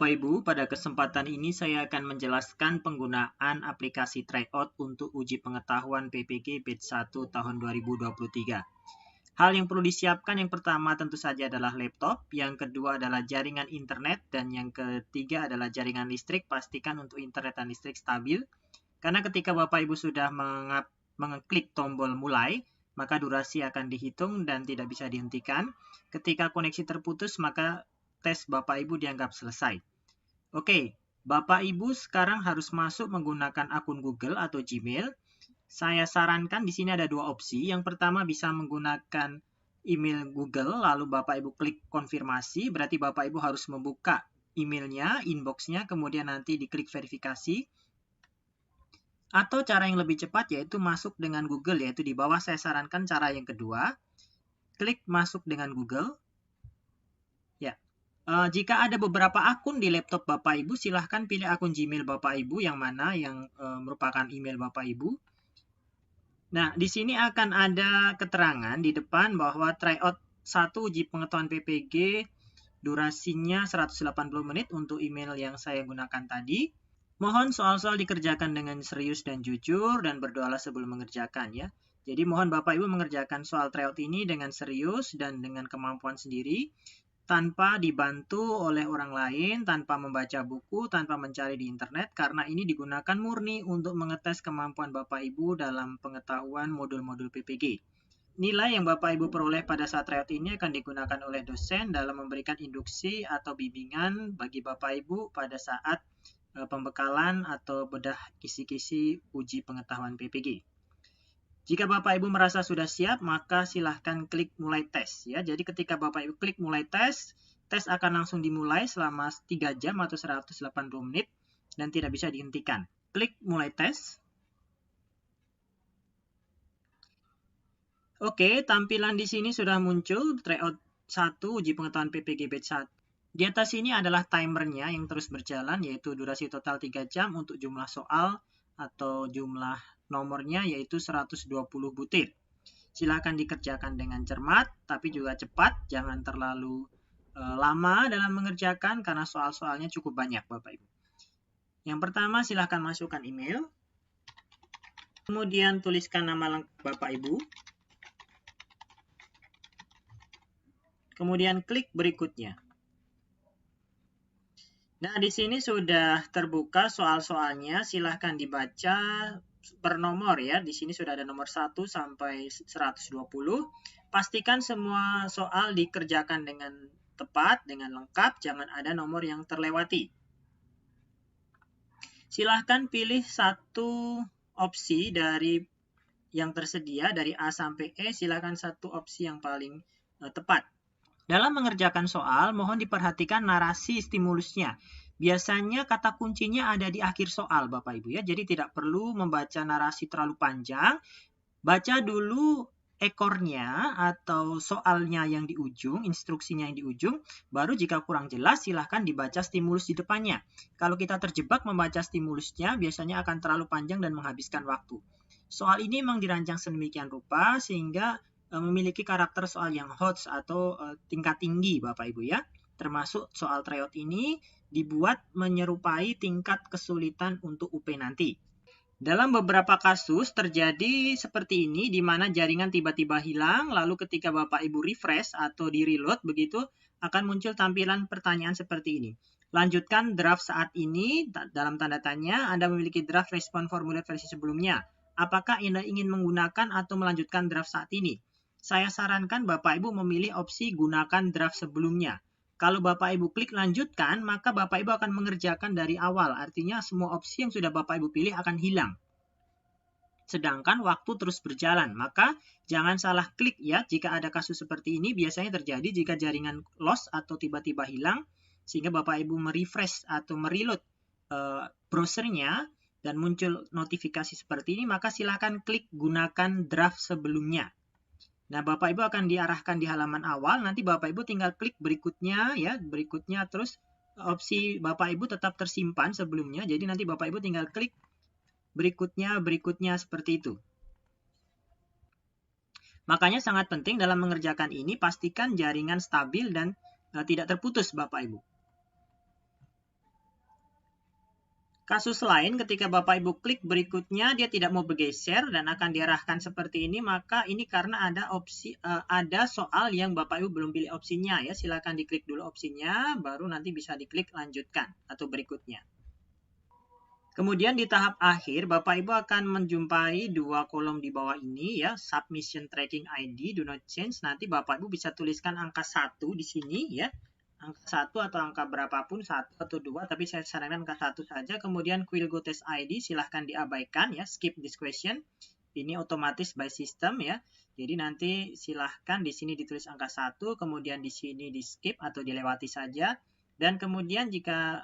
Bapak Ibu, pada kesempatan ini saya akan menjelaskan penggunaan aplikasi tryout untuk uji pengetahuan PPG Batch 1 tahun 2023. Hal yang perlu disiapkan yang pertama tentu saja adalah laptop, yang kedua adalah jaringan internet, dan yang ketiga adalah jaringan listrik. Pastikan untuk internet dan listrik stabil, karena ketika Bapak Ibu sudah mengeklik tombol mulai, maka durasi akan dihitung dan tidak bisa dihentikan. Ketika koneksi terputus, maka tes Bapak Ibu dianggap selesai. Oke, Bapak Ibu sekarang harus masuk menggunakan akun Google atau Gmail. Saya sarankan di sini ada dua opsi. Yang pertama bisa menggunakan email Google, lalu Bapak Ibu klik konfirmasi, berarti Bapak Ibu harus membuka emailnya, inboxnya, kemudian nanti diklik verifikasi. Atau cara yang lebih cepat yaitu masuk dengan Google, yaitu di bawah saya sarankan cara yang kedua. Klik masuk dengan Google. Ya. Jika ada beberapa akun di laptop Bapak Ibu, silahkan pilih akun Gmail Bapak Ibu yang mana yang merupakan email Bapak Ibu. Nah, di sini akan ada keterangan di depan bahwa tryout 1 uji pengetahuan PPG durasinya 180 menit untuk email yang saya gunakan tadi. Mohon soal-soal dikerjakan dengan serius dan jujur dan berdoalah sebelum mengerjakan ya. Jadi mohon Bapak Ibu mengerjakan soal tryout ini dengan serius dan dengan kemampuan sendiri, tanpa dibantu oleh orang lain, tanpa membaca buku, tanpa mencari di internet, karena ini digunakan murni untuk mengetes kemampuan Bapak Ibu dalam pengetahuan modul-modul PPG. Nilai yang Bapak Ibu peroleh pada saat tryout ini akan digunakan oleh dosen dalam memberikan induksi atau bimbingan bagi Bapak Ibu pada saat pembekalan atau bedah kisi-kisi uji pengetahuan PPG. Jika Bapak Ibu merasa sudah siap, maka silahkan klik mulai tes ya. Jadi ketika Bapak Ibu klik mulai tes, tes akan langsung dimulai selama 3 jam atau 180 menit dan tidak bisa dihentikan. Klik mulai tes. Oke, tampilan di sini sudah muncul tryout 1 uji pengetahuan PPG Batch 1. Di atas ini adalah timernya yang terus berjalan, yaitu durasi total 3 jam untuk jumlah soal atau jumlah nomornya yaitu 120 butir. Silakan dikerjakan dengan cermat, tapi juga cepat, jangan terlalu lama dalam mengerjakan karena soal-soalnya cukup banyak Bapak Ibu. Yang pertama silakan masukkan email, kemudian tuliskan nama lengkap Bapak Ibu, kemudian klik berikutnya. Nah, di sini sudah terbuka soal-soalnya, silahkan dibaca per nomor ya. Di sini sudah ada nomor 1 sampai 120. Pastikan semua soal dikerjakan dengan tepat, dengan lengkap, jangan ada nomor yang terlewati. Silahkan pilih satu opsi dari yang tersedia, dari A sampai E, silahkan satu opsi yang paling tepat. Dalam mengerjakan soal, mohon diperhatikan narasi stimulusnya. Biasanya kata kuncinya ada di akhir soal, Bapak Ibu ya. Jadi tidak perlu membaca narasi terlalu panjang. Baca dulu ekornya atau soalnya yang di ujung, instruksinya yang di ujung. Baru jika kurang jelas, silahkan dibaca stimulus di depannya. Kalau kita terjebak membaca stimulusnya, biasanya akan terlalu panjang dan menghabiskan waktu. Soal ini memang dirancang sedemikian rupa sehingga memiliki karakter soal yang HOTS atau tingkat tinggi Bapak Ibu ya. Termasuk soal tryout ini dibuat menyerupai tingkat kesulitan untuk UP nanti. Dalam beberapa kasus terjadi seperti ini di mana jaringan tiba-tiba hilang, lalu ketika Bapak Ibu refresh atau di-reload begitu akan muncul tampilan pertanyaan seperti ini. Lanjutkan draft saat ini, dalam tanda tanya, Anda memiliki draft respon formulir versi sebelumnya. Apakah Anda ingin menggunakan atau melanjutkan draft saat ini? Saya sarankan Bapak Ibu memilih opsi gunakan draft sebelumnya. Kalau Bapak Ibu klik lanjutkan, maka Bapak Ibu akan mengerjakan dari awal. Artinya semua opsi yang sudah Bapak Ibu pilih akan hilang. Sedangkan waktu terus berjalan. Maka jangan salah klik ya. Jika ada kasus seperti ini biasanya terjadi jika jaringan lost atau tiba-tiba hilang. Sehingga Bapak Ibu merefresh atau mereload browsernya dan muncul notifikasi seperti ini, maka silakan klik gunakan draft sebelumnya. Nah, Bapak Ibu akan diarahkan di halaman awal, nanti Bapak Ibu tinggal klik berikutnya ya, berikutnya terus opsi Bapak Ibu tetap tersimpan sebelumnya. Jadi nanti Bapak Ibu tinggal klik berikutnya seperti itu. Makanya sangat penting dalam mengerjakan ini pastikan jaringan stabil dan tidak terputus Bapak Ibu. Kasus lain ketika Bapak Ibu klik berikutnya dia tidak mau bergeser dan akan diarahkan seperti ini, maka ini karena ada soal yang Bapak Ibu belum pilih opsinya ya. Silakan diklik dulu opsinya, baru nanti bisa diklik lanjutkan atau berikutnya. Kemudian di tahap akhir Bapak Ibu akan menjumpai dua kolom di bawah ini ya, submission tracking ID do not change. Nanti Bapak Ibu bisa tuliskan angka 1 di sini ya. Angka 1 atau angka berapapun, 1 atau 2, tapi saya sarankan angka 1 saja. Kemudian Quill Go Test ID silahkan diabaikan ya, skip this question. Ini otomatis by system ya. Jadi nanti silahkan di sini ditulis angka 1, kemudian di sini di skip atau dilewati saja. Dan kemudian jika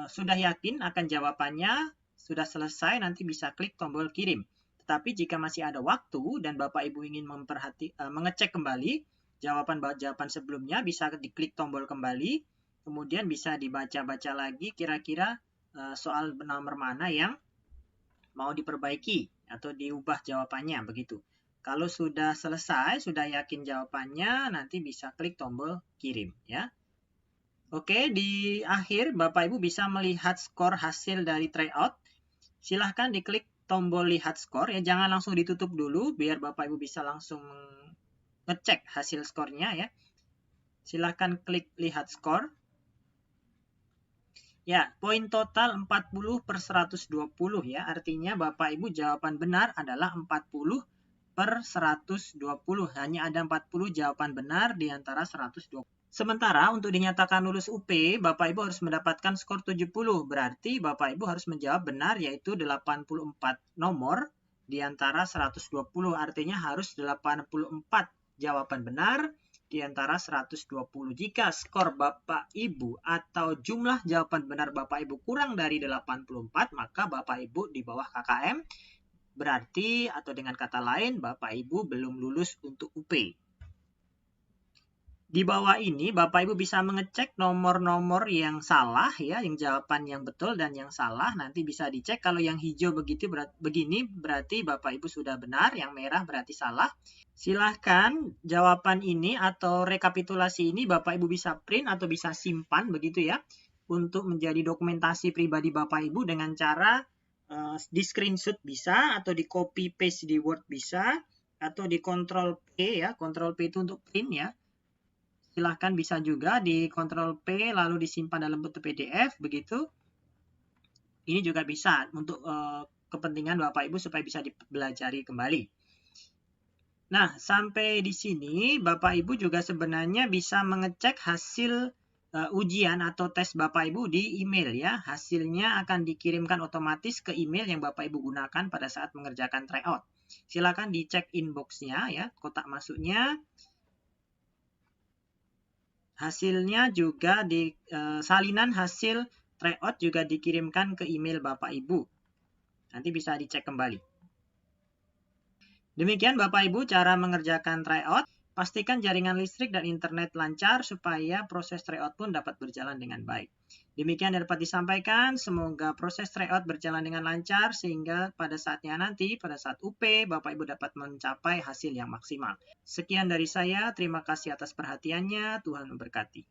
sudah yakin akan jawabannya, sudah selesai, nanti bisa klik tombol kirim. Tetapi jika masih ada waktu dan Bapak Ibu ingin mengecek kembali jawaban sebelumnya, bisa diklik tombol kembali, kemudian bisa dibaca-baca lagi kira-kira soal nomor mana yang mau diperbaiki atau diubah jawabannya begitu. Kalau sudah selesai, sudah yakin jawabannya, nanti bisa klik tombol kirim ya. Oke, di akhir Bapak Ibu bisa melihat skor hasil dari tryout. Silahkan diklik tombol lihat skor ya, jangan langsung ditutup dulu biar Bapak Ibu bisa langsung ngecek hasil skornya ya. Silahkan klik lihat skor. Ya, poin total 40/120 ya. Artinya Bapak Ibu jawaban benar adalah 40/120. Hanya ada 40 jawaban benar di antara 120. Sementara untuk dinyatakan lulus UP, Bapak Ibu harus mendapatkan skor 70. Berarti Bapak Ibu harus menjawab benar yaitu 84 nomor di antara 120. Artinya harus 84 jawaban benar di antara 120. Jika skor Bapak Ibu atau jumlah jawaban benar Bapak Ibu kurang dari 84, maka Bapak Ibu di bawah KKM. Berarti atau dengan kata lain Bapak Ibu belum lulus untuk UP. Di bawah ini Bapak Ibu bisa mengecek nomor-nomor yang salah ya, yang jawaban yang betul dan yang salah. Nanti bisa dicek. Kalau yang hijau begini berarti Bapak Ibu sudah benar, yang merah berarti salah. Silahkan jawaban ini atau rekapitulasi ini Bapak Ibu bisa print atau bisa simpan begitu ya, untuk menjadi dokumentasi pribadi Bapak Ibu dengan cara di screenshot bisa, atau di copy paste di Word bisa, atau di Ctrl P ya. Ctrl P itu untuk print ya. Silahkan bisa juga di Ctrl P lalu disimpan dalam bentuk PDF begitu. Ini juga bisa untuk kepentingan Bapak Ibu supaya bisa dipelajari kembali. Nah, sampai di sini Bapak Ibu juga sebenarnya bisa mengecek hasil ujian atau tes Bapak Ibu di email ya. Hasilnya akan dikirimkan otomatis ke email yang Bapak Ibu gunakan pada saat mengerjakan tryout. Silakan dicek inbox-nya ya, kotak masuknya. Hasilnya juga salinan hasil tryout juga dikirimkan ke email Bapak Ibu. Nanti bisa dicek kembali. Demikian Bapak Ibu cara mengerjakan tryout. Pastikan jaringan listrik dan internet lancar supaya proses tryout pun dapat berjalan dengan baik. Demikian dapat disampaikan. Semoga proses tryout berjalan dengan lancar sehingga pada saatnya nanti, pada saat UP, Bapak Ibu dapat mencapai hasil yang maksimal. Sekian dari saya. Terima kasih atas perhatiannya. Tuhan memberkati.